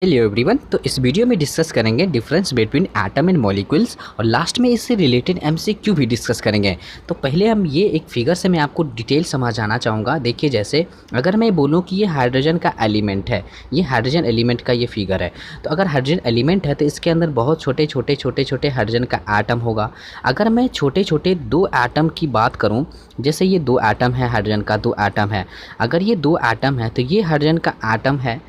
Hello everyone. तो इस video में डिस्कस करेंगे difference between atom and molecules और लास्ट में इससे रिलेटेड एमसीक्यू भी डिस्कस करेंगे। तो पहले हम ये एक फिगर से मैं आपको डिटेल समझाना चाहूँगा। देखिए, जैसे अगर मैं बोलूँ कि ये हाइड्रोजन का एलिमेंट है, ये हाइड्रोजन एलिमेंट का ये फिगर है। तो अगर हाइड्रोजन एलिमेंट है तो इसके अंदर बहुत छोटे छोटे छोटे छोटे हाइड्रोजन का एटम होगा। अगर मैं छोटे छोटे दो एटम की बात करूँ, जैसे ये दो एटम है, हाइड्रोजन का दो एटम है। अगर ये दो एटम है तो ये हाइड्रोजन का एटम है,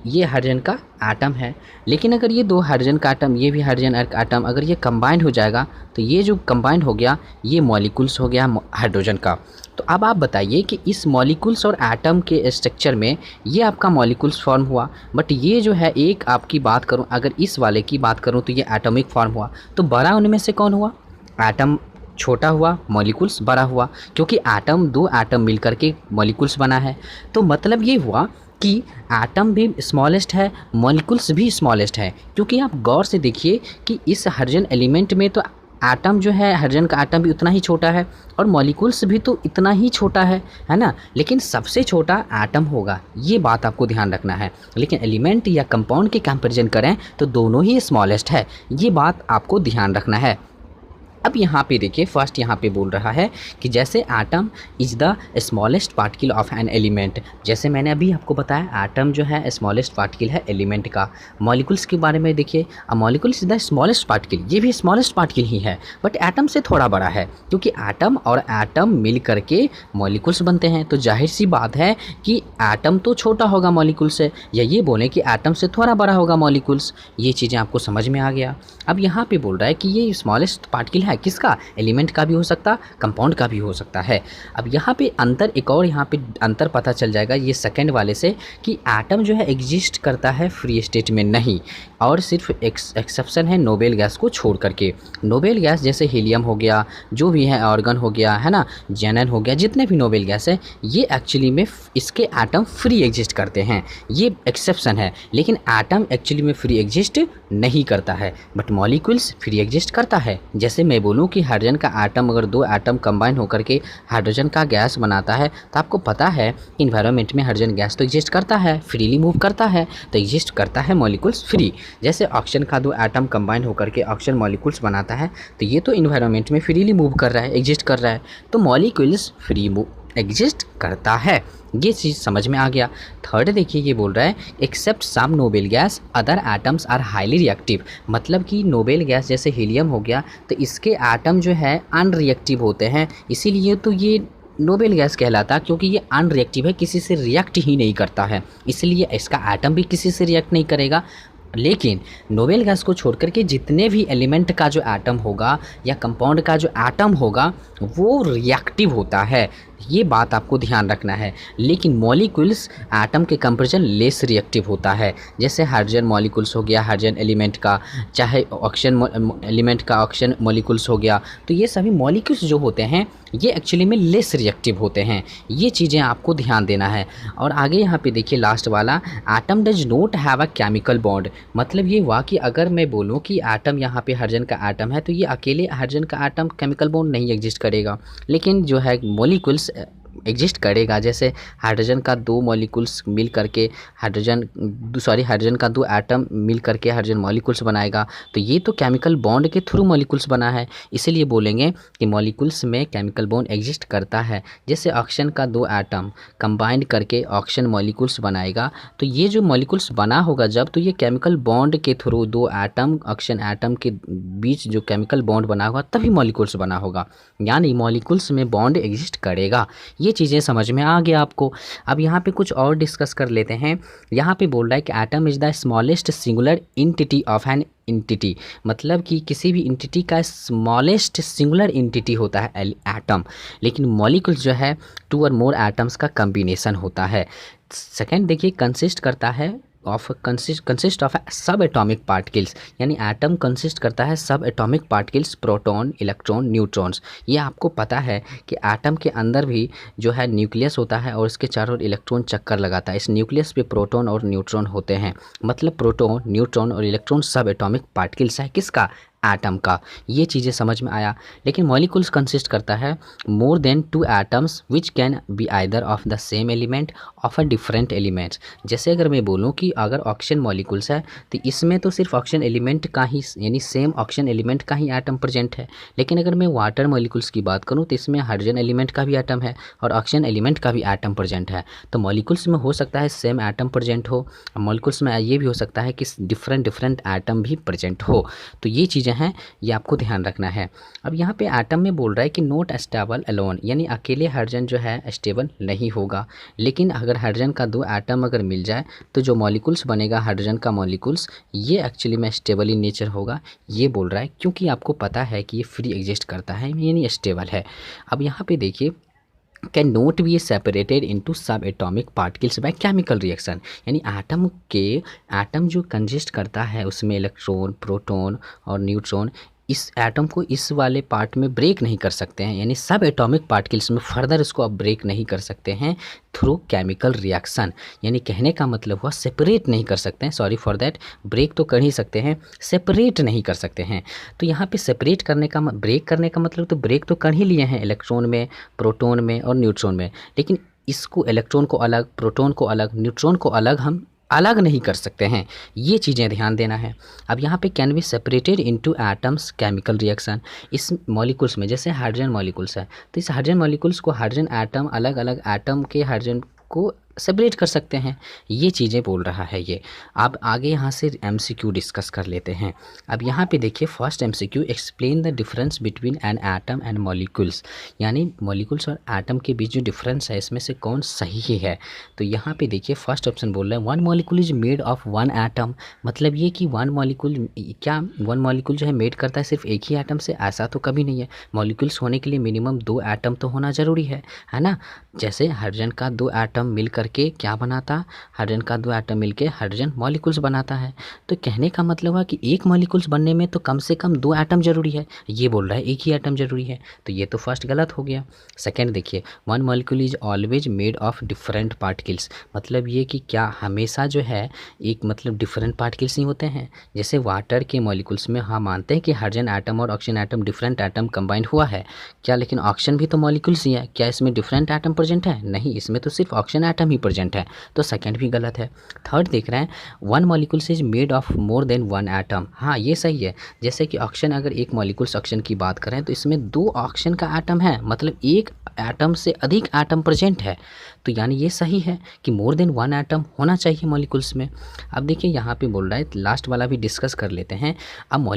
ये हाइड्रोजन का एटम है। लेकिन अगर ये दो हाइड्रोजन का एटम, ये भी हाइड्रोजन एटम, अगर ये कंबाइंड हो जाएगा तो ये जो कंबाइंड हो गया ये मॉलिक्यूल्स हो गया हाइड्रोजन का। तो अब आप बताइए कि इस मॉलिक्यूल्स और एटम के स्ट्रक्चर में ये आपका मॉलिक्यूल्स फॉर्म हुआ, बट ये जो है एक आपकी बात करूं, अगर इस वाले की बात करूं तो ये एटॉमिक फॉर्म हुआ। तो बड़ा उनमें से कौन हुआ? एटम छोटा हुआ, मॉलिक्यूल्स बड़ा हुआ, क्योंकि एटम दो एटम मिलकर के मॉलिक्यूल्स बना है। तो मतलब ये हुआ कि एटम भी स्मॉलेस्ट है, मॉलिक्यूल्स भी स्मॉलेस्ट है। क्योंकि आप गौर से देखिए कि इस हाइड्रोजन एलिमेंट में तो एटम जो है, हाइड्रोजन का एटम भी उतना ही छोटा है और मॉलिक्यूल्स भी तो इतना ही छोटा है ना। लेकिन सबसे छोटा एटम होगा, ये बात आपको ध्यान रखना है। लेकिन एलिमेंट या कंपाउंड के कंपैरिजन करें तो दोनों ही स्मॉलेस्ट है, ये बात आपको ध्यान रखना है। अब यहाँ पे देखिए, फर्स्ट यहाँ पे बोल रहा है कि जैसे atom is the smallest particle of an element. जैसे मैंने अभी आपको बताया एटम जो है स्मॉलेस्ट पार्टिकल है एलिमेंट का। मॉलिक्यूल्स के बारे में देखिए, molecules is the smallest particle, ये भी स्मॉलेस्ट पार्टिकल ही है, बट एटम से थोड़ा बड़ा है। क्योंकि एटम और एटम मिल करके मॉलिक्यूल्स बनते हैं, तो जाहिर सी बात है कि एटम तो छोटा होगा मॉलिक्यूल से, या ये बोलें कि एटम से थोड़ा बड़ा होगा मॉलिक्यूल्स। ये चीज़ें आपको समझ में आ गया। अब यहाँ पे बोल रहा है कि ये स्मॉलेस्ट पार्टिकल है, किसका? एलिमेंट का भी हो सकता, कंपाउंड का भी हो सकता है। अब यहाँ पे अंतर, एक और यहाँ पे अंतर पता चल जाएगा ये सेकंड वाले से, कि एटम जो है एग्जिस्ट करता है फ्री स्टेट में नहीं, और सिर्फ एक्सेप्शन है नोबेल गैस को छोड़ करके। नोबेल गैस जैसे हीलियम हो गया, जो भी है आर्गन हो गया, है ना, जेनन हो गया, जितने भी नोबेल गैस है ये एक्चुअली में इसके एटम फ्री एग्जिस्ट करते हैं, ये एक्सेप्शन है। लेकिन एटम एक्चुअली में फ्री एग्जिस्ट नहीं करता है, बट मॉलिक्यूल्स फ्री एग्जिस्ट करता है। जैसे मैं बोलूँ कि हाइड्रोजन का एटम, अगर दो एटम कंबाइन होकर के हाइड्रोजन का गैस बनाता है, तो आपको पता है इन्वायरमेंट में हाइड्रोजन गैस तो एग्जिस्ट करता है, फ्रीली मूव करता है, तो एग्जिस्ट करता है मॉलिक्यूल्स फ्री। जैसे ऑक्सीजन का दो एटम कंबाइन होकर के ऑक्सीजन मॉलिक्यूल्स बनाता है, तो ये तो इन्वायरमेंट में फ्रीली मूव कर रहा है, एग्जिस्ट कर रहा है, तो मॉलिक्यूल्स फ्री मूव एग्जिस्ट करता है। ये चीज़ समझ में आ गया। थर्ड देखिए, ये बोल रहा है except some noble gas other atoms are highly reactive. मतलब कि नोबेल गैस जैसे हीलियम हो गया, तो इसके एटम जो है अनरिएक्टिव होते हैं, इसीलिए तो ये नोबेल गैस कहलाता, क्योंकि ये अनरिएक्टिव है, किसी से रिएक्ट ही नहीं करता है, इसलिए इसका एटम भी किसी से रिएक्ट नहीं करेगा। लेकिन नोबेल गैस को छोड़ करके जितने भी एलिमेंट का जो एटम होगा या कंपाउंड का जो एटम होगा वो रिएक्टिव होता है, ये बात आपको ध्यान रखना है। लेकिन मॉलिक्यूल्स एटम के कंपैरिजन लेस रिएक्टिव होता है। जैसे हाइड्रोजन मॉलिक्यूल्स हो गया हाइड्रोजन एलिमेंट का, चाहे ऑक्सीजन एलिमेंट का ऑक्सीजन मॉलिक्यूल्स हो गया, तो ये सभी मॉलिक्यूल्स जो होते हैं ये एक्चुअली में लेस रिएक्टिव होते हैं। ये चीज़ें आपको ध्यान देना है। और आगे यहाँ पे देखिए लास्ट वाला, atom does not have a chemical bond. मतलब ये हुआ कि अगर मैं बोलूँ कि एटम, यहाँ पे हाइड्रोजन का एटम है, तो ये अकेले हाइड्रोजन का एटम केमिकल बॉन्ड नहीं एग्जिस्ट करेगा, लेकिन जो है मॉलिक्यूल्स एग्जिस्ट करेगा। जैसे हाइड्रोजन का दो मॉलिक्यूल्स मिल करके हाइड्रोजन का दो एटम मिल करके हाइड्रोजन मॉलिक्यूल्स बनाएगा, तो ये तो केमिकल बॉन्ड के थ्रू मॉलिक्यूल्स बना है, इसीलिए बोलेंगे कि मॉलिक्यूल्स में केमिकल बॉन्ड एग्जिस्ट करता है। जैसे ऑक्सीजन का दो एटम कंबाइंड करके ऑक्सीजन मॉलिक्यूल्स बनाएगा, तो ये जो मॉलिक्यूल्स बना होगा जब, तो ये केमिकल बॉन्ड के थ्रू दो एटम, ऑक्सीजन एटम के बीच जो केमिकल बॉन्ड बना होगा तभी मॉलिक्यूल्स बना होगा, यानी मॉलिक्यूल्स में बॉन्ड एग्जिस्ट करेगा। ये चीज़ें समझ में आ गया आपको। अब यहाँ पे कुछ और डिस्कस कर लेते हैं। यहाँ पे बोल रहा है कि atom is the smallest singular entity of an entity. मतलब कि किसी भी इंटिटी का स्मॉलेस्ट सिंगुलर इंटिटी होता है एटम, लेकिन मॉलिक्यूल जो है टू और मोर एटम्स का कम्बिनेशन होता है। सेकेंड देखिए, कंसिस्ट ऑफ सब एटॉमिक पार्टिकल्स, यानी एटम कंसिस्ट करता है सब atomic particles, proton, electron, neutrons. ये आपको पता है कि एटम के अंदर भी जो है न्यूक्लियस होता है और इसके चारों ओर इलेक्ट्रॉन चक्कर लगाता है, इस न्यूक्लियस पे प्रोटॉन और न्यूट्रॉन होते हैं। मतलब प्रोटॉन, न्यूट्रॉन और इलेक्ट्रॉन सब एटॉमिक पार्टिकल्स है किसका? एटम का, ये चीज़ें समझ में आया। लेकिन मॉलिक्यूल्स कंसिस्ट करता है more than 2 atoms which can be either of the same element of a different elements. जैसे अगर मैं बोलूँ कि अगर ऑक्सीजन मॉलिक्यूल्स है तो इसमें तो सिर्फ ऑक्सीजन एलिमेंट का ही यानी सेम ऑक्सीजन एलिमेंट का ही एटम प्रेजेंट है। लेकिन अगर मैं वाटर मॉलिक्यूल्स की बात करूँ तो इसमें हाइड्रोजन एलिमेंट का भी एटम है और ऑक्सीजन एलिमेंट का भी एटम प्रेजेंट है। तो मॉलिक्यूल्स में हो सकता है सेम एटम प्रेजेंट हो, मॉलिक्यूल्स में ये भी हो सकता है कि डिफरेंट एटम भी प्रेजेंट हो। तो ये चीज़ें हैं, ये आपको ध्यान रखना है। अब यहाँ पे एटम में बोल रहा है कि नॉट स्टेबल अलोन, यानी अकेले हाइड्रोजन जो है स्टेबल नहीं होगा। लेकिन अगर हाइड्रोजन का 2 एटम अगर मिल जाए तो जो मॉलिक्यूल्स बनेगा हाइड्रोजन का मॉलिक्यूल्स, ये एक्चुअली में स्टेबल इन नेचर होगा, ये बोल रहा है। क्योंकि आपको पता है कि ये फ्री एग्जिस्ट करता है यानी स्टेबल है। अब यहाँ पे देखिए can note be separated into सब atomic particles by chemical reaction, यानी एटम जो कंजिस्ट करता है उसमें इलेक्ट्रॉन, प्रोटॉन और न्यूट्रॉन, इस एटम को इस वाले पार्ट में ब्रेक नहीं कर सकते हैं, यानी सब एटॉमिक पार्टिकल्स में फर्दर इसको अब ब्रेक नहीं कर सकते हैं थ्रू केमिकल रिएक्शन। यानी कहने का मतलब हुआ सेपरेट नहीं कर सकते हैं, सॉरी फॉर दैट, ब्रेक तो कर ही सकते हैं, सेपरेट नहीं कर सकते हैं। तो यहाँ पे सेपरेट करने का ब्रेक करने का मतलब, तो ब्रेक तो कर ही लिए हैं इलेक्ट्रॉन में, प्रोटॉन में और न्यूट्रॉन में, लेकिन इसको इलेक्ट्रॉन को अलग, प्रोटॉन को अलग, न्यूट्रॉन को अलग हम अलग नहीं कर सकते हैं। ये चीज़ें ध्यान देना है। अब यहाँ पे can be separated into atoms chemical reaction, इस मॉलिक्यूल्स में जैसे हाइड्रोजन मॉलिक्यूल्स है तो इस हाइड्रोजन मॉलिक्यूल्स को हाइड्रोजन एटम अलग अलग एटम के हाइड्रोजन को सेपरेट कर सकते हैं, ये चीज़ें बोल रहा है ये। अब आगे यहाँ से एमसीक्यू डिस्कस कर लेते हैं। अब यहाँ पे देखिए first MCQ, explain the difference between an atom and molecules, यानी मॉलिक्यूल्स और एटम के बीच जो डिफरेंस है इसमें से कौन सही है। तो यहाँ पे देखिए फर्स्ट ऑप्शन बोल रहा है one molecule is made of one atom, मतलब ये कि वन मॉलिक्यूल, क्या वन मॉलिक्यूल जो है मेड करता है सिर्फ एक ही एटम से, ऐसा तो कभी नहीं है। मॉलिक्यूल्स होने के लिए मिनिमम 2 एटम तो होना ज़रूरी है ना। जैसे हाइड्रोजन का 2 एटम मिल करके क्या बनाता, हाइड्रोजन का 2 एटम मिलके हाइड्रोजन मॉलिक्यूल्स बनाता है। तो कहने का मतलब है कि एक मॉलिक्यूल्स बनने में तो कम से कम 2 एटम जरूरी है, ये बोल रहा है एक ही एटम जरूरी है, तो ये तो फर्स्ट गलत हो गया। सेकंड देखिए, one molecule is always made of different particles, मतलब ये कि क्या हमेशा जो है एक मतलब डिफरेंट पार्टिकल्स ही होते हैं। जैसे वाटर के मॉलिक्यूल्स में हम मानते हैं कि हाइड्रोजन एटम और oxygen atom different atom combined हुआ है क्या, लेकिन ऑक्सीजन भी तो मॉलिक्यूल्स ही है, क्या इसमें डिफरेंट एटम प्रेजेंट है? नहीं, इसमें तो सिर्फ ऑक्सीजन एटम ही प्रेजेंट है, तो सेकंड भी गलत है। थर्ड देख रहे हैं, one molecule is made of more than one atom, हाँ ये सही है। जैसे कि ऑक्सीजन, अगर एक मॉलिक्यूल्स ऑक्सीजन की बात करें तो इसमें 2 ऑक्सीजन का एटम है, मतलब एक एटम से अधिक एटम प्रेजेंट है, तो यानी ये सही है कि मोर देन वन एटम होना चाहिए मॉलिक्यूल्स में। अब देखिए यहाँ पे बोल रहा है, लास्ट वाला भी डिस्कस कर लेते हैं। अब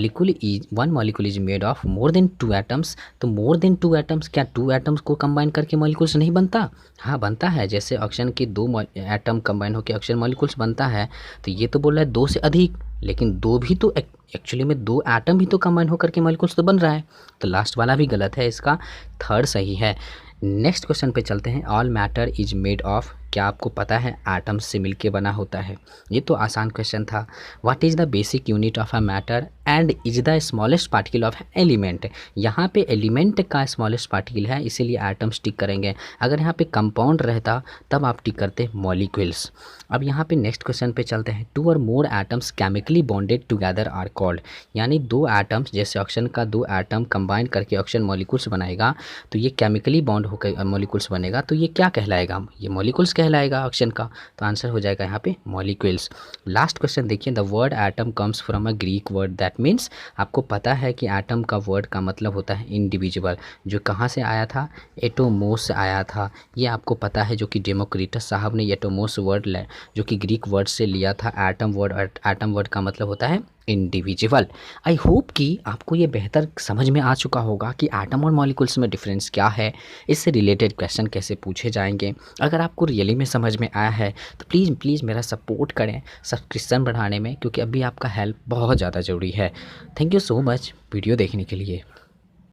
one molecule is made of more than 2 atoms, तो मोर देन 2 एटम्स, क्या 2 एटम्स को कंबाइन करके मॉलिक्यूल्स नहीं बनता? हाँ बनता है, जैसे ऑक्सीजन के 2 एटम कंबाइन होकर ऑक्सीजन मॉलिक्यूल्स बनता है, तो ये तो बोल रहा है 2 से अधिक, लेकिन 2 भी तो एक्चुअली में 2 एटम भी तो कंबाइन होकर के मॉलिक्यूल्स तो बन रहा है, तो लास्ट वाला भी गलत है, इसका थर्ड सही है। नेक्स्ट क्वेश्चन पे चलते हैं, all matter is made of, क्या आपको पता है एटम्स से मिलके बना होता है? ये तो आसान क्वेश्चन था। What is the basic unit of a matter and is the smallest particle of element, यहाँ पे एलिमेंट का स्मॉलेस्ट पार्टिकल है इसीलिए एटम्स टिक करेंगे, अगर यहाँ पे कंपाउंड रहता तब आप टिक करते मॉलिक्यूल्स। अब यहाँ पे नेक्स्ट क्वेश्चन पे चलते हैं, 2 और more atoms chemically bonded together are called, यानी 2 एटम्स, जैसे ऑक्सीजन का 2 एटम कंबाइन करके ऑक्सीजन मॉलिक्यूल्स बनाएगा तो ये केमिकली बॉन्ड होकर मॉलिक्यूल्स बनेगा, तो ये क्या कहलाएगा? ये मॉलिक्यूल्स कहलाएगा ऑक्सीजन का, तो आंसर हो जाएगा यहाँ पे मॉलिक्यूल्स। लास्ट क्वेश्चन देखिए, the word atom comes from a Greek word that means, आपको पता है कि एटम का वर्ड का मतलब होता है इंडिविजुअल, जो कहाँ से आया था? एटोमोस से आया था, ये आपको पता है, जो कि डेमोक्रिटस साहब ने एटोमोस वर्ड जो कि ग्रीक वर्ड से लिया था एटम वर्ड। एटम वर्ड का मतलब होता है इंडिविजुअल। आई होप कि आपको ये बेहतर समझ में आ चुका होगा कि एटम और मॉलिक्यूल्स में डिफरेंस क्या है, इससे रिलेटेड क्वेश्चन कैसे पूछे जाएंगे। अगर आपको रियली में समझ में आया है तो प्लीज़ मेरा सपोर्ट करें सब्सक्रिप्शन बढ़ाने में, क्योंकि अभी आपका हेल्प बहुत ज़्यादा ज़रूरी है। Thank you so much video देखने के लिए।